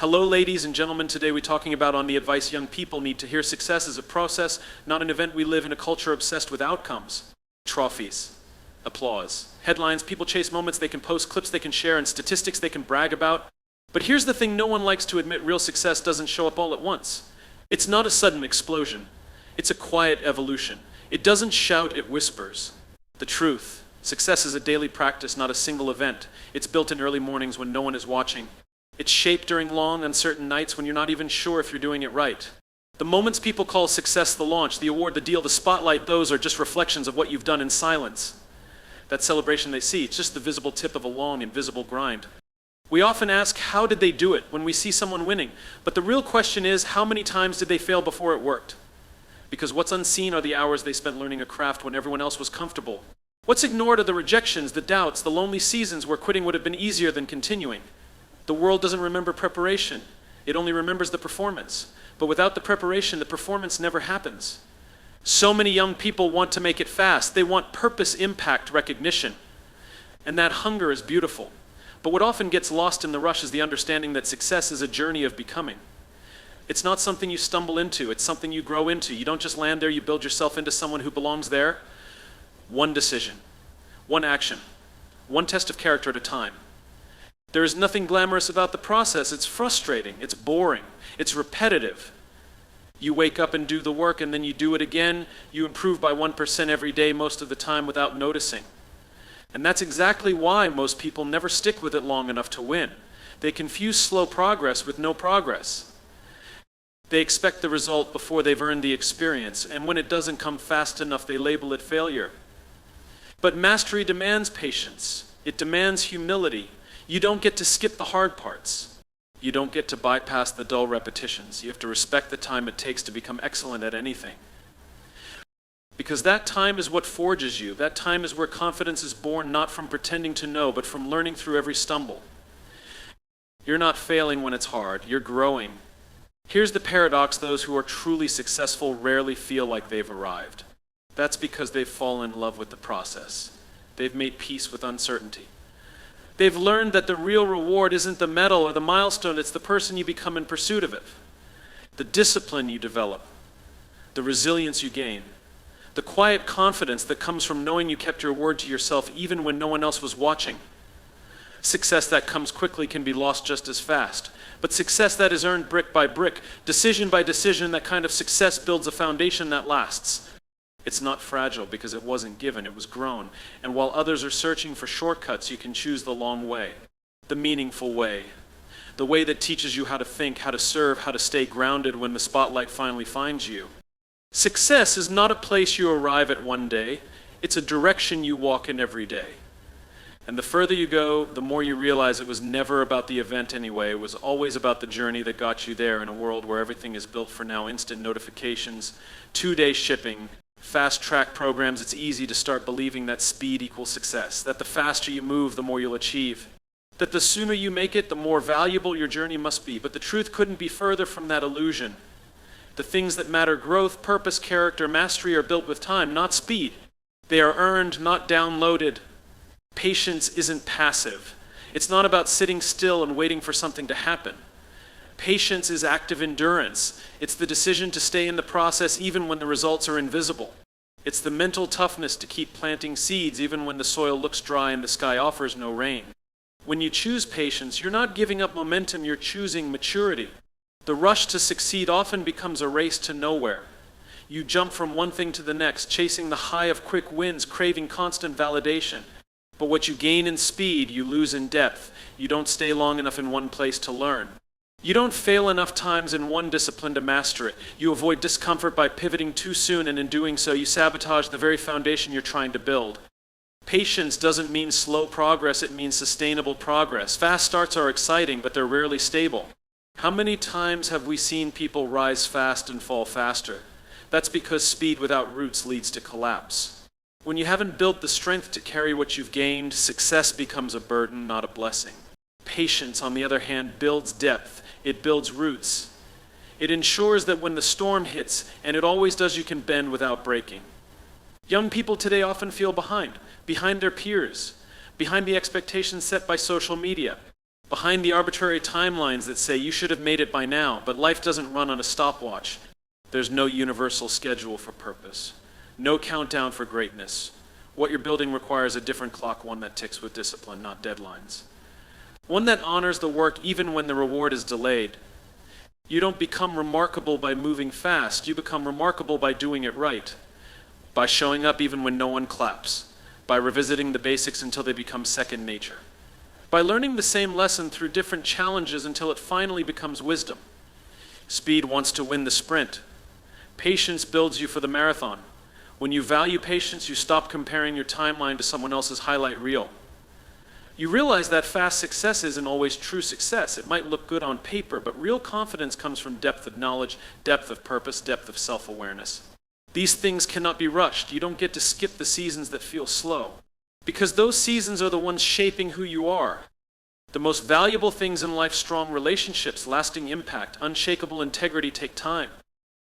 Hello, ladies and gentlemen. Today we're talking about on the advice young people need to hear. Success is a process, not an event. We live in a culture obsessed with outcomes, trophies, applause, headlines. People chase moments they can post, clips they can share, and statistics they can brag about. But here's the thing no one likes to admit: real success doesn't show up all at once. It's not a sudden explosion. It's a quiet evolution. It doesn't shout, it whispers. The truth: success is a daily practice, not a single event. It's built in early mornings when no one is watching. It's shaped during long, uncertain nights when you're not even sure if you're doing it right. The moments people call success, the launch, the award, the deal, the spotlight, those are just reflections of what you've done in silence. That celebration they see, it's just the visible tip of a long, invisible grind. We often ask, how did they do it, when we see someone winning? But the real question is, how many times did they fail before it worked? Because what's unseen are the hours they spent learning a craft when everyone else was comfortable. What's ignored are the rejections, the doubts, the lonely seasons where quitting would have been easier than continuing. The world doesn't remember preparation. It only remembers the performance. But without the preparation, the performance never happens. So many young people want to make it fast. They want purpose, impact, recognition. And that hunger is beautiful. But what often gets lost in the rush is the understanding that success is a journey of becoming. It's not something you stumble into. It's something you grow into. You don't just land there. You build yourself into someone who belongs there. One decision, one action, one test of character at a time. There is nothing glamorous about the process. It's frustrating. It's boring. It's repetitive. You wake up and do the work, and then you do it again. You improve by 1% every day, most of the time, without noticing. And that's exactly why most people never stick with it long enough to win. They confuse slow progress with no progress. They expect the result before they've earned the experience, and when it doesn't come fast enough, they label it failure. But mastery demands patience. It demands humility. You don't get to skip the hard parts. You don't get to bypass the dull repetitions. You have to respect the time it takes to become excellent at anything. Because that time is what forges you. That time is where confidence is born, not from pretending to know, but from learning through every stumble. You're not failing when it's hard. You're growing. Here's the paradox: those who are truly successful rarely feel like they've arrived. That's because they've fallen in love with the process. They've made peace with uncertainty. They've learned that the real reward isn't the medal or the milestone, it's the person you become in pursuit of it. The discipline you develop, the resilience you gain, the quiet confidence that comes from knowing you kept your word to yourself even when no one else was watching. Success that comes quickly can be lost just as fast. But success that is earned brick by brick, decision by decision, that kind of success builds a foundation that lasts. It's not fragile because it wasn't given, it was grown. And while others are searching for shortcuts, you can choose the long way, the meaningful way, the way that teaches you how to think, how to serve, how to stay grounded when the spotlight finally finds you. Success is not a place you arrive at one day, it's a direction you walk in every day. And the further you go, the more you realize it was never about the event anyway. It was always about the journey that got you there in a world where everything is built for now: instant notifications, 2-day shipping, fast track programs. It's easy to start believing that speed equals success, that the faster you move, the more you'll achieve, that the sooner you make it, the more valuable your journey must be. But the truth couldn't be further from that illusion. The things that matter, growth, purpose, character, mastery, are built with time, not speed. They are earned, not downloaded. Patience isn't passive. It's not about sitting still and waiting for something to happen. Patience is active endurance. It's the decision to stay in the process even when the results are invisible. It's the mental toughness to keep planting seeds even when the soil looks dry and the sky offers no rain. When you choose patience, you're not giving up momentum, you're choosing maturity. The rush to succeed often becomes a race to nowhere. You jump from one thing to the next, chasing the high of quick wins, craving constant validation. But what you gain in speed, you lose in depth. You don't stay long enough in one place to learn. You don't fail enough times in one discipline to master it. You avoid discomfort by pivoting too soon, and in doing so, you sabotage the very foundation you're trying to build. Patience doesn't mean slow progress, it means sustainable progress. Fast starts are exciting, but they're rarely stable. How many times have we seen people rise fast and fall faster? That's because speed without roots leads to collapse. When you haven't built the strength to carry what you've gained, success becomes a burden, not a blessing. Patience, on the other hand, builds depth. It builds roots. It ensures that when the storm hits, and it always does, you can bend without breaking. Young people today often feel behind their peers, behind the expectations set by social media, behind the arbitrary timelines that say you should have made it by now, but life doesn't run on a stopwatch. There's no universal schedule for purpose, no countdown for greatness. What you're building requires a different clock, one that ticks with discipline, not deadlines. One that honors the work even when the reward is delayed. You don't become remarkable by moving fast. You become remarkable by doing it right, by showing up even when no one claps, by revisiting the basics until they become second nature, by learning the same lesson through different challenges until it finally becomes wisdom. Speed wants to win the sprint. Patience builds you for the marathon. When you value patience, you stop comparing your timeline to someone else's highlight reel. You realize that fast success isn't always true success. It might look good on paper, but real confidence comes from depth of knowledge, depth of purpose, depth of self-awareness. These things cannot be rushed. You don't get to skip the seasons that feel slow, because those seasons are the ones shaping who you are. The most valuable things in life, strong relationships, lasting impact, unshakable integrity, take time.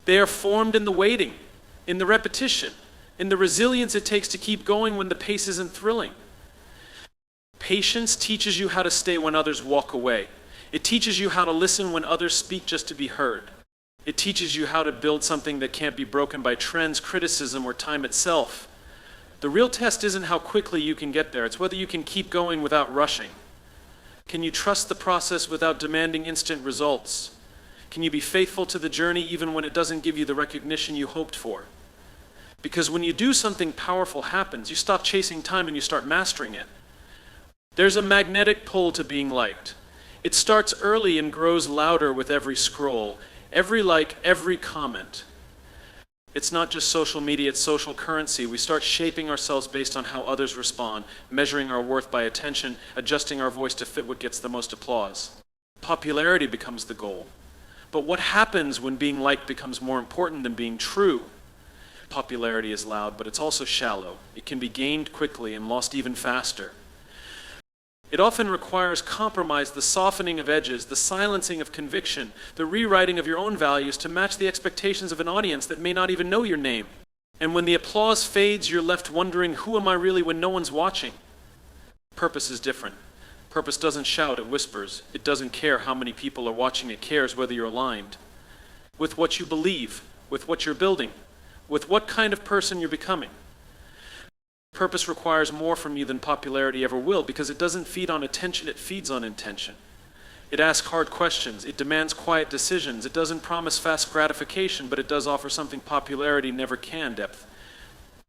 They are formed in the waiting, in the repetition, in the resilience it takes to keep going when the pace isn't thrilling. Patience teaches you how to stay when others walk away. It teaches you how to listen when others speak just to be heard. It teaches you how to build something that can't be broken by trends, criticism, or time itself. The real test isn't how quickly you can get there. It's whether you can keep going without rushing. Can you trust the process without demanding instant results? Can you be faithful to the journey even when it doesn't give you the recognition you hoped for? Because when you do, something powerful happens. You stop chasing time and you start mastering it. There's a magnetic pull to being liked. It starts early and grows louder with every scroll, every like, every comment. It's not just social media, it's social currency. We start shaping ourselves based on how others respond, measuring our worth by attention, adjusting our voice to fit what gets the most applause. Popularity becomes the goal. But what happens when being liked becomes more important than being true? Popularity is loud, but it's also shallow. It can be gained quickly and lost even faster. It often requires compromise, the softening of edges, the silencing of conviction, the rewriting of your own values to match the expectations of an audience that may not even know your name. And when the applause fades, you're left wondering, who am I really when no one's watching? Purpose is different. Purpose doesn't shout, it whispers. It doesn't care how many people are watching, it cares whether you're aligned with what you believe, with what you're building, with what kind of person you're becoming. Purpose requires more from you than popularity ever will, because it doesn't feed on attention, it feeds on intention. It asks hard questions, it demands quiet decisions, it doesn't promise fast gratification, but it does offer something popularity never can, depth.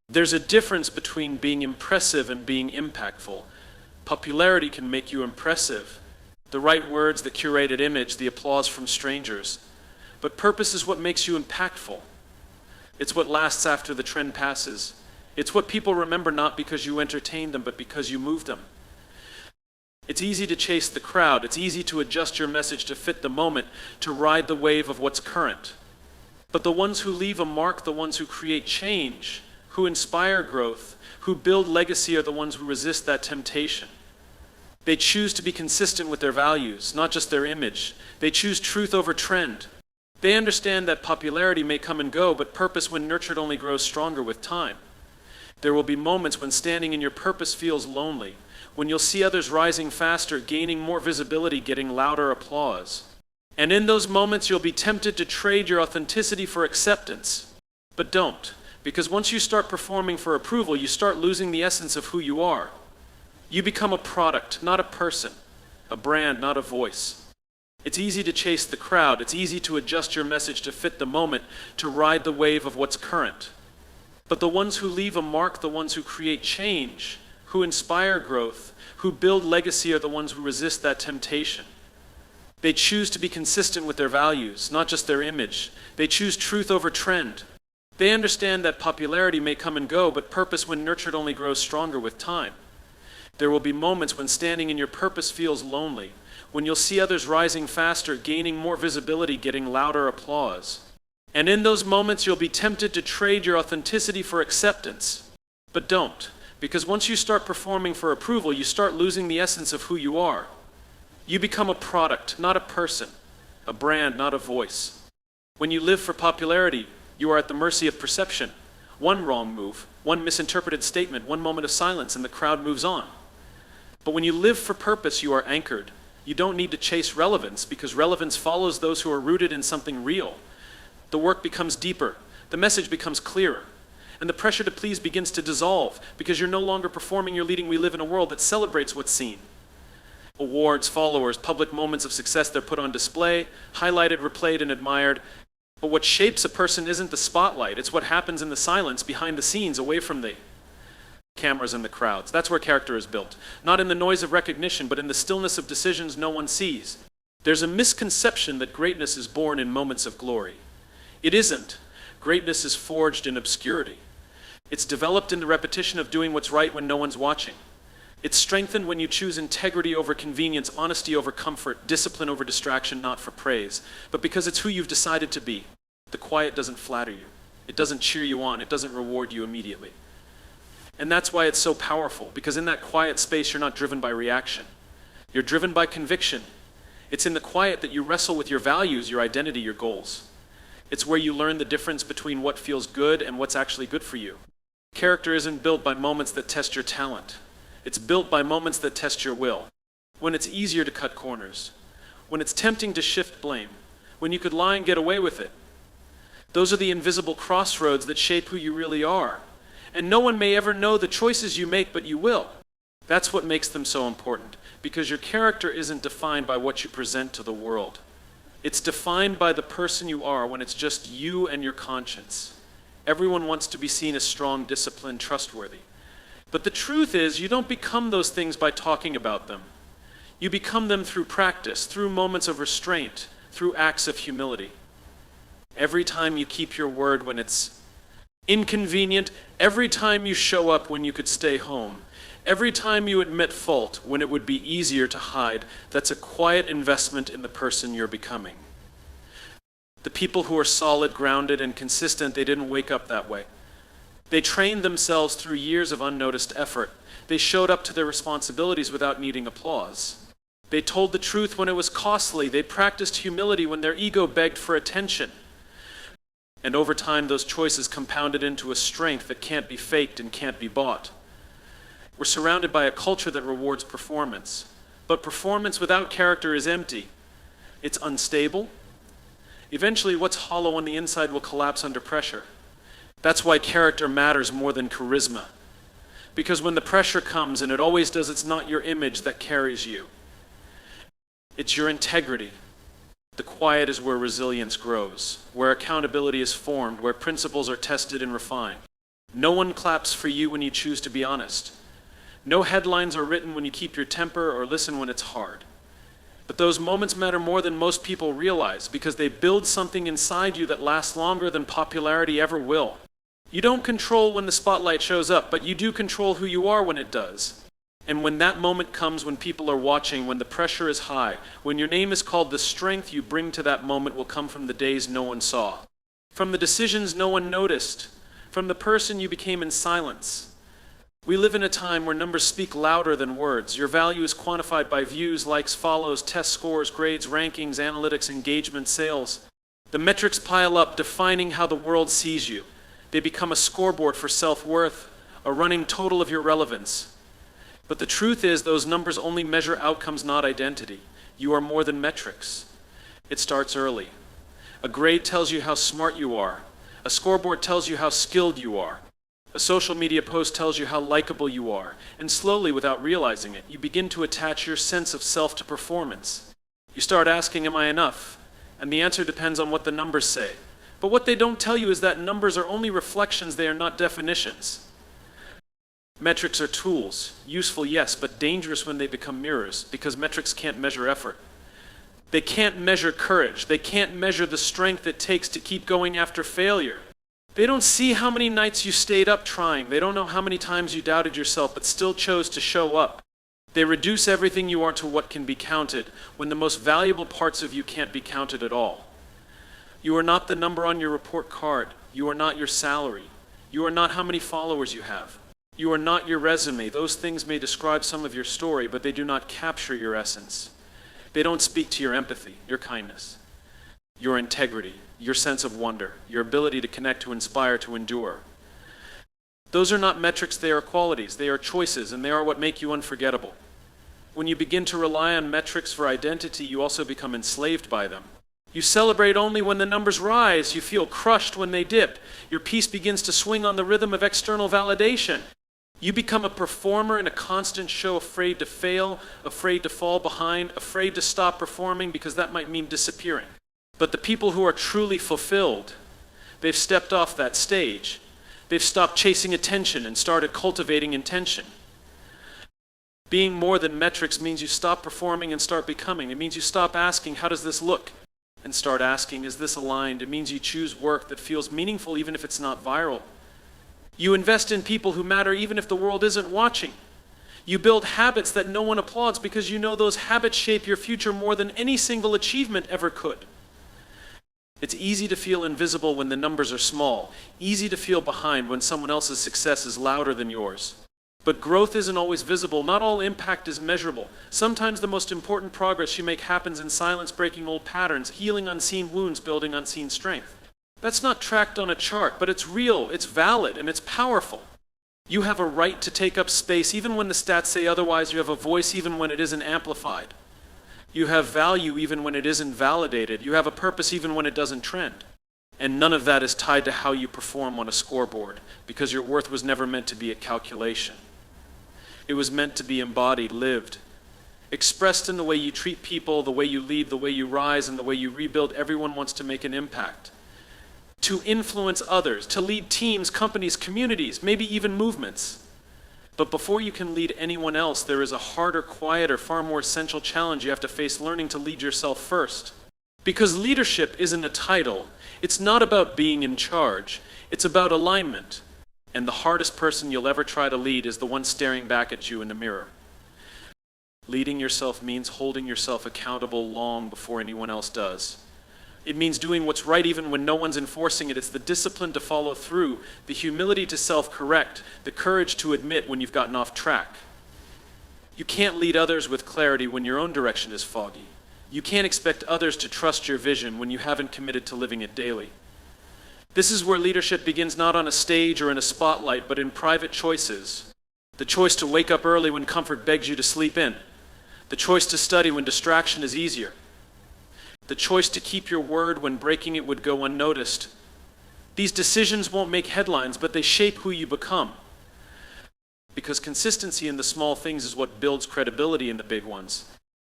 There's a difference between being impressive and being impactful. Popularity can make you impressive. The right words, the curated image, the applause from strangers. But purpose is what makes you impactful. It's what lasts after the trend passes. It's what people remember not because you entertained them, but because you moved them. It's easy to chase the crowd. It's easy to adjust your message to fit the moment, to ride the wave of what's current. But the ones who leave a mark, the ones who create change, who inspire growth, who build legacy are the ones who resist that temptation. They choose to be consistent with their values, not just their image. They choose truth over trend. They understand that popularity may come and go, but purpose, when nurtured, only grows stronger with time. There will be moments when standing in your purpose feels lonely, when you'll see others rising faster, gaining more visibility, getting louder applause. And in those moments, you'll be tempted to trade your authenticity for acceptance. But don't, because once you start performing for approval, you start losing the essence of who you are. You become a product, not a person, a brand, not a voice. It's easy to chase the crowd. It's easy to adjust your message to fit the moment, to ride the wave of what's current. But the ones who leave a mark, the ones who create change, who inspire growth, who build legacy are the ones who resist that temptation. They choose to be consistent with their values, not just their image. They choose truth over trend. They understand that popularity may come and go, but purpose, when nurtured, only grows stronger with time. There will be moments when standing in your purpose feels lonely, when you'll see others rising faster, gaining more visibility, getting louder applause. And in those moments, you'll be tempted to trade your authenticity for acceptance. But don't, because once you start performing for approval, you start losing the essence of who you are. You become a product, not a person, a brand, not a voice. When you live for popularity, you are at the mercy of perception. One wrong move, one misinterpreted statement, one moment of silence, and the crowd moves on. But when you live for purpose, you are anchored. You don't need to chase relevance because relevance follows those who are rooted in something real. The work becomes deeper, the message becomes clearer, and the pressure to please begins to dissolve because you're no longer performing, you're leading. We live in a world that celebrates what's seen. Awards, followers, public moments of success, they're put on display, highlighted, replayed, and admired. But what shapes a person isn't the spotlight, it's what happens in the silence, behind the scenes, away from the cameras and the crowds. That's where character is built. Not in the noise of recognition, but in the stillness of decisions no one sees. There's a misconception that greatness is born in moments of glory. It isn't. Greatness is forged in obscurity. It's developed in the repetition of doing what's right when no one's watching. It's strengthened when you choose integrity over convenience, honesty over comfort, discipline over distraction, not for praise, but because it's who you've decided to be. The quiet doesn't flatter you. It doesn't cheer you on. It doesn't reward you immediately. And that's why it's so powerful, because in that quiet space, you're not driven by reaction. You're driven by conviction. It's in the quiet that you wrestle with your values, your identity, your goals. It's where you learn the difference between what feels good and what's actually good for you. Character isn't built by moments that test your talent. It's built by moments that test your will. When it's easier to cut corners. When it's tempting to shift blame. When you could lie and get away with it. Those are the invisible crossroads that shape who you really are. And no one may ever know the choices you make, but you will. That's what makes them so important, because your character isn't defined by what you present to the world. It's defined by the person you are when it's just you and your conscience. Everyone wants to be seen as strong, disciplined, trustworthy. But the truth is, you don't become those things by talking about them. You become them through practice, through moments of restraint, through acts of humility. Every time you keep your word when it's inconvenient, every time you show up when you could stay home, every time you admit fault when it would be easier to hide, that's a quiet investment in the person you're becoming. The people who are solid, grounded, and consistent, they didn't wake up that way. They trained themselves through years of unnoticed effort. They showed up to their responsibilities without needing applause. They told the truth when it was costly. They practiced humility when their ego begged for attention. And over time, those choices compounded into a strength that can't be faked and can't be bought. We're surrounded by a culture that rewards performance. But performance without character is empty. It's unstable. Eventually, what's hollow on the inside will collapse under pressure. That's why character matters more than charisma. Because when the pressure comes, and it always does, it's not your image that carries you. It's your integrity. The quiet is where resilience grows, where accountability is formed, where principles are tested and refined. No one claps for you when you choose to be honest. No headlines are written when you keep your temper or listen when it's hard. But those moments matter more than most people realize because they build something inside you that lasts longer than popularity ever will. You don't control when the spotlight shows up, but you do control who you are when it does. And when that moment comes, when people are watching, when the pressure is high, when your name is called, the strength you bring to that moment will come from the days no one saw, from the decisions no one noticed, from the person you became in silence. We live in a time where numbers speak louder than words. Your value is quantified by views, likes, follows, test scores, grades, rankings, analytics, engagement, sales. The metrics pile up, defining how the world sees you. They become a scoreboard for self-worth, a running total of your relevance. But the truth is, those numbers only measure outcomes, not identity. You are more than metrics. It starts early. A grade tells you how smart you are. A scoreboard tells you how skilled you are. A social media post tells you how likable you are. And slowly, without realizing it, you begin to attach your sense of self to performance. You start asking, am I enough? And the answer depends on what the numbers say. But what they don't tell you is that numbers are only reflections, they are not definitions. Metrics are tools, useful, yes, but dangerous when they become mirrors, because metrics can't measure effort. They can't measure courage. They can't measure the strength it takes to keep going after failure. They don't see how many nights you stayed up trying. They don't know how many times you doubted yourself, but still chose to show up. They reduce everything you are to what can be counted, when the most valuable parts of you can't be counted at all. You are not the number on your report card. You are not your salary. You are not how many followers you have. You are not your resume. Those things may describe some of your story, but they do not capture your essence. They don't speak to your empathy, your kindness, your integrity, your sense of wonder, your ability to connect, to inspire, to endure. Those are not metrics, they are qualities, they are choices, and they are what make you unforgettable. When you begin to rely on metrics for identity, you also become enslaved by them. You celebrate only when the numbers rise. You feel crushed when they dip. Your peace begins to swing on the rhythm of external validation. You become a performer in a constant show, afraid to fail, afraid to fall behind, afraid to stop performing because that might mean disappearing. But the people who are truly fulfilled, they've stepped off that stage. They've stopped chasing attention and started cultivating intention. Being more than metrics means you stop performing and start becoming. It means you stop asking, how does this look? And start asking, is this aligned? It means you choose work that feels meaningful even if it's not viral. You invest in people who matter even if the world isn't watching. You build habits that no one applauds because you know those habits shape your future more than any single achievement ever could. It's easy to feel invisible when the numbers are small, easy to feel behind when someone else's success is louder than yours. But growth isn't always visible. Not all impact is measurable. Sometimes the most important progress you make happens in silence, breaking old patterns, healing unseen wounds, building unseen strength. That's not tracked on a chart, but it's real, it's valid, and it's powerful. You have a right to take up space even when the stats say otherwise. You have a voice even when it isn't amplified. You have value even when it isn't validated. You have a purpose even when it doesn't trend. And none of that is tied to how you perform on a scoreboard, because your worth was never meant to be a calculation. It was meant to be embodied, lived, expressed in the way you treat people, the way you lead, the way you rise, and the way you rebuild. Everyone wants to make an impact, to influence others, to lead teams, companies, communities, maybe even movements. But before you can lead anyone else, there is a harder, quieter, far more essential challenge you have to face: learning to lead yourself first. Because leadership isn't a title. It's not about being in charge. It's about alignment. And the hardest person you'll ever try to lead is the one staring back at you in the mirror. Leading yourself means holding yourself accountable long before anyone else does. It means doing what's right even when no one's enforcing it. It's the discipline to follow through, the humility to self-correct, the courage to admit when you've gotten off track. You can't lead others with clarity when your own direction is foggy. You can't expect others to trust your vision when you haven't committed to living it daily. This is where leadership begins, not on a stage or in a spotlight, but in private choices. The choice to wake up early when comfort begs you to sleep in. The choice to study when distraction is easier. The choice to keep your word when breaking it would go unnoticed. These decisions won't make headlines, but they shape who you become. Because consistency in the small things is what builds credibility in the big ones.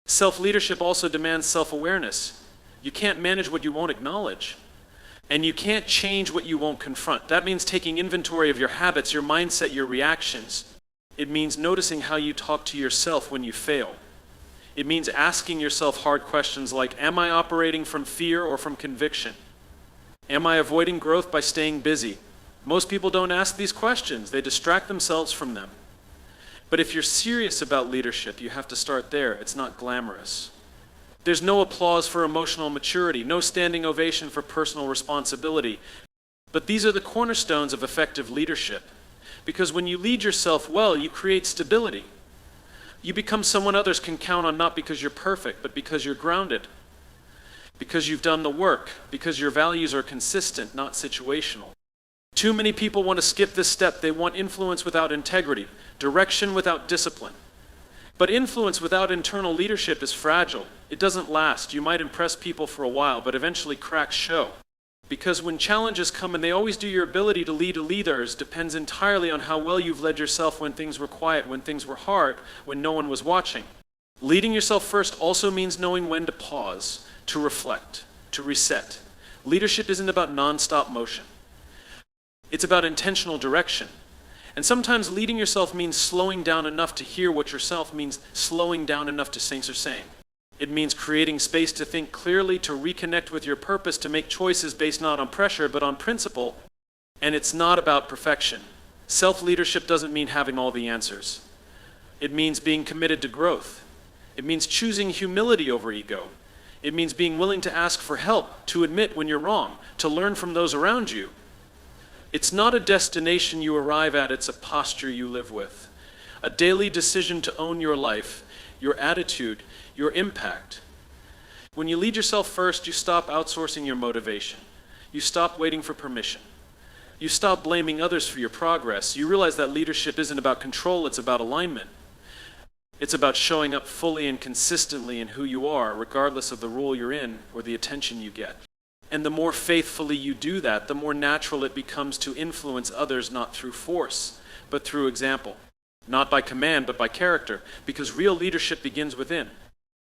Self-leadership also demands self-awareness. You can't manage what you won't acknowledge. And you can't change what you won't confront. That means taking inventory of your habits, your mindset, your reactions. It means noticing how you talk to yourself when you fail. It means asking yourself hard questions like, am I operating from fear or from conviction? Am I avoiding growth by staying busy? Most people don't ask these questions. They distract themselves from them. But if you're serious about leadership, you have to start there. It's not glamorous. There's no applause for emotional maturity, no standing ovation for personal responsibility. But these are the cornerstones of effective leadership. Because when you lead yourself well, you create stability. You become someone others can count on, not because you're perfect, but because you're grounded. Because you've done the work. Because your values are consistent, not situational. Too many people want to skip this step. They want influence without integrity, direction without discipline. But influence without internal leadership is fragile. It doesn't last. You might impress people for a while, but eventually cracks show. Because when challenges come, and they always do, your ability to lead leaders depends entirely on how well you've led yourself when things were quiet, when things were hard, when no one was watching. Leading yourself first also means knowing when to pause, to reflect, to reset. Leadership isn't about non-stop motion. It's about intentional direction. And sometimes leading yourself means slowing down enough to hear what yourself means, slowing down enough to sense or saying. It means creating space to think clearly, to reconnect with your purpose, to make choices based not on pressure, but on principle. And it's not about perfection. Self-leadership doesn't mean having all the answers. It means being committed to growth. It means choosing humility over ego. It means being willing to ask for help, to admit when you're wrong, to learn from those around you. It's not a destination you arrive at, it's a posture you live with. A daily decision to own your life, your attitude, your impact. When you lead yourself first, you stop outsourcing your motivation. You stop waiting for permission. You stop blaming others for your progress. You realize that leadership isn't about control, it's about alignment. It's about showing up fully and consistently in who you are, regardless of the role you're in or the attention you get. And the more faithfully you do that, the more natural it becomes to influence others not through force, but through example. Not by command, but by character, because real leadership begins within.